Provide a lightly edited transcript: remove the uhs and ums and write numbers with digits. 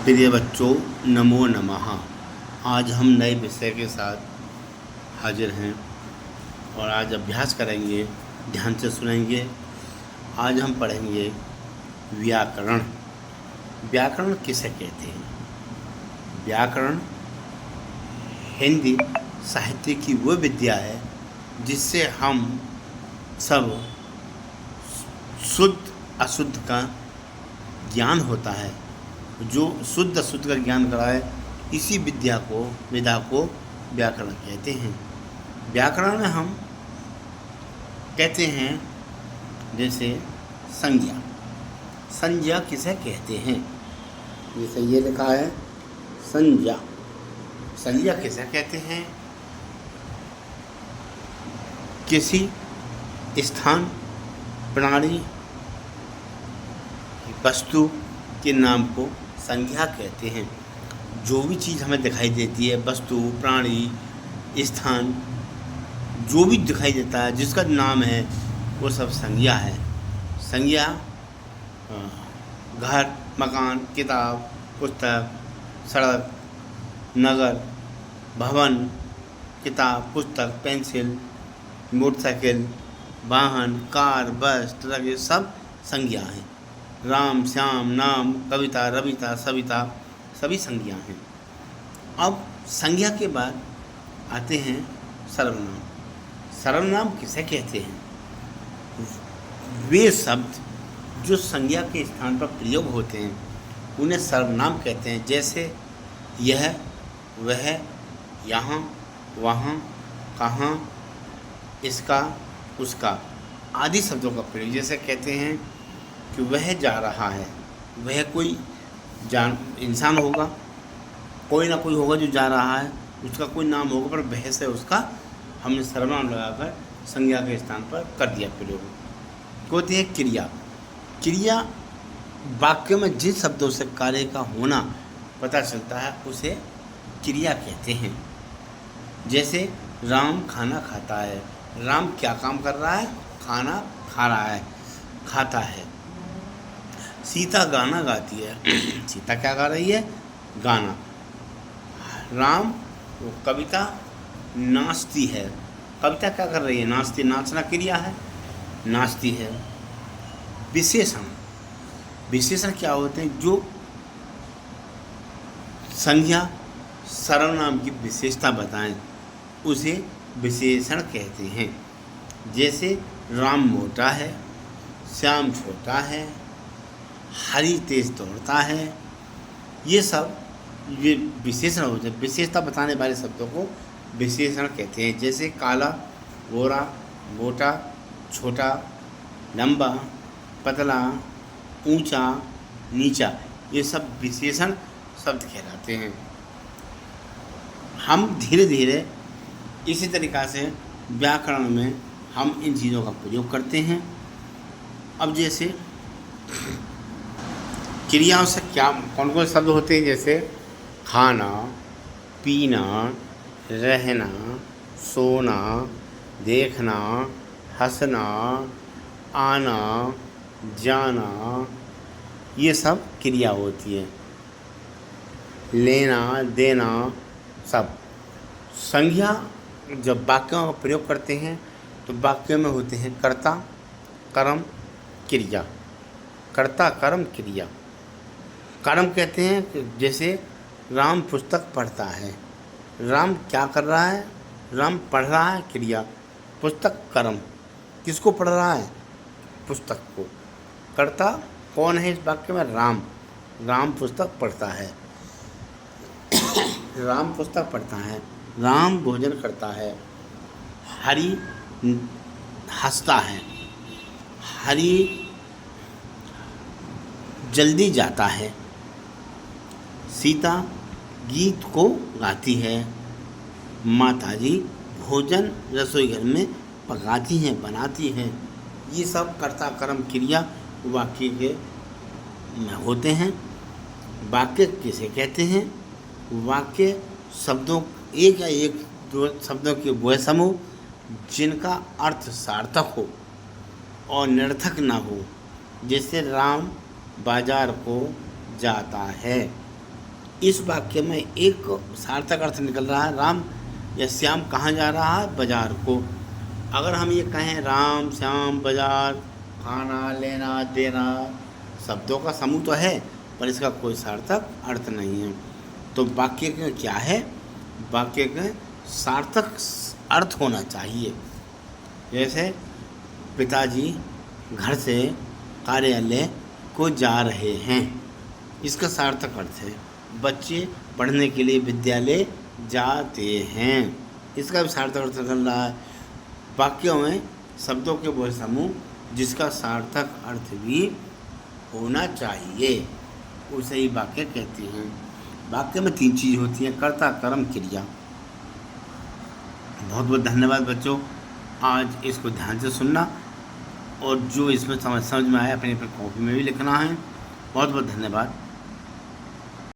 प्रिय बच्चों, नमो नमः। आज हम नए विषय के साथ हाजिर हैं और आज अभ्यास करेंगे। ध्यान से सुनेंगे। आज हम पढ़ेंगे व्याकरण। व्याकरण किसे कहते हैं? व्याकरण हिंदी साहित्य की वो विद्या है जिससे हम सब शुद्ध अशुद्ध का ज्ञान होता है। जो शुद्ध अशुद्ध का ज्ञान कराए, इसी विधा को व्याकरण कहते हैं। व्याकरण में हम कहते हैं जैसे संज्ञा। संज्ञा किसे कहते हैं? जैसे ये लिखा है संज्ञा। संज्ञा किसे कहते हैं? किसी स्थान, प्राणी, वस्तु के नाम को संज्ञा कहते हैं। जो भी चीज़ हमें दिखाई देती है, वस्तु, प्राणी, स्थान, जो भी दिखाई देता है, जिसका नाम है, वो सब संज्ञा है। संज्ञा घर, मकान, किताब, पुस्तक, सड़क, नगर, भवन, किताब, पुस्तक, पेंसिल, मोटरसाइकिल, वाहन, कार, बस, ट्रक, ये सब संज्ञा हैं। राम, श्याम, नाम, कविता, रविता, सविता, सभी संज्ञा हैं। अब संज्ञा के बाद आते हैं सर्वनाम। सर्वनाम किसे कहते हैं? वे शब्द जो संज्ञा के स्थान पर प्रयोग होते हैं उन्हें सर्वनाम कहते हैं। जैसे यह, वह, यहाँ, वहाँ, कहाँ, इसका, उसका आदि शब्दों का प्रयोग। जैसे कहते हैं कि वह जा रहा है। वह कोई इंसान होगा, कोई ना कोई होगा जो जा रहा है, उसका कोई नाम होगा, पर वह से उसका हमने सर्वनाम लगाकर संज्ञा के स्थान पर कर दिया प्रयोग। कहते हैं क्रिया। क्रिया वाक्य में जिन शब्दों से कार्य का होना पता चलता है उसे क्रिया कहते हैं। जैसे राम खाना खाता है। राम क्या काम कर रहा है? खाना खा रहा है, खाता है। सीता गाना गाती है। सीता क्या गा रही है? गाना। राम वो कविता नाचती है। कविता क्या कर रही है? नाचती। नाचना क्रिया है, नाचती है। विशेषण। विशेषण क्या होते हैं? जो संज्ञा सर्वनाम की विशेषता बताएं उसे विशेषण कहते हैं। जैसे राम मोटा है, श्याम छोटा है, हरी तेज दौड़ता है। ये सब ये विशेषण होते हैं। विशेषता बताने वाले शब्दों को विशेषण कहते हैं। जैसे काला, गोरा, मोटा, छोटा, लंबा, पतला, ऊंचा, नीचा, ये सब विशेषण शब्द कहलाते हैं। हम धीरे धीरे इसी तरीक़ा से व्याकरण में हम इन चीज़ों का प्रयोग करते हैं। अब जैसे क्रियाओं से क्या कौन कौन शब्द होते हैं? जैसे खाना, पीना, रहना, सोना, देखना, हंसना, आना, जाना, ये सब क्रिया होती है। लेना, देना, सब। संज्ञा जब वाक्यों का प्रयोग करते हैं तो वाक्य में होते हैं कर्ता, कर्म, क्रिया। कर्ता, कर्म, क्रिया। कर्म कहते हैं कि जैसे राम पुस्तक पढ़ता है। राम क्या कर रहा है? राम पढ़ रहा है, क्रिया। पुस्तक, कर्म। किसको पढ़ रहा है? पुस्तक को। कर्ता कौन है इस वाक्य में? राम। राम पुस्तक पढ़ता है। राम पुस्तक पढ़ता है। राम भोजन करता है। हरि हंसता है। हरि जल्दी जाता है। सीता गीत को गाती है। माताजी भोजन रसोई घर में पकाती हैं, बनाती हैं। ये सब कर्ता, कर्म, क्रिया वाक्य के में होते हैं। वाक्य किसे कहते हैं? वाक्य शब्दों, एक या एक दो शब्दों के वह समूह जिनका अर्थ सार्थक हो और निरर्थक ना हो। जैसे राम बाजार को जाता है। इस वाक्य में एक सार्थक अर्थ निकल रहा है, राम या श्याम कहाँ जा रहा है? बाजार को। अगर हम ये कहें राम श्याम बाजार, खाना लेना देना, शब्दों का समूह तो है पर इसका कोई सार्थक अर्थ नहीं है। तो वाक्य का क्या है? वाक्य का सार्थक अर्थ होना चाहिए। जैसे पिताजी घर से कार्यालय को जा रहे हैं, इसका सार्थक अर्थ है। बच्चे पढ़ने के लिए विद्यालय जाते हैं, इसका भी सार्थक अर्थ निकल रहा है। वाक्यों में शब्दों के वो समूह जिसका सार्थक अर्थ भी होना चाहिए, उसे ही वाक्य कहते हैं। वाक्य में 3 चीज़ होती हैं, कर्ता, कर्म, क्रिया। बहुत बहुत धन्यवाद बच्चों, आज इसको ध्यान से सुनना और जो इसमें समझ में आया अपनी कॉपी में भी लिखना है। बहुत बहुत धन्यवाद।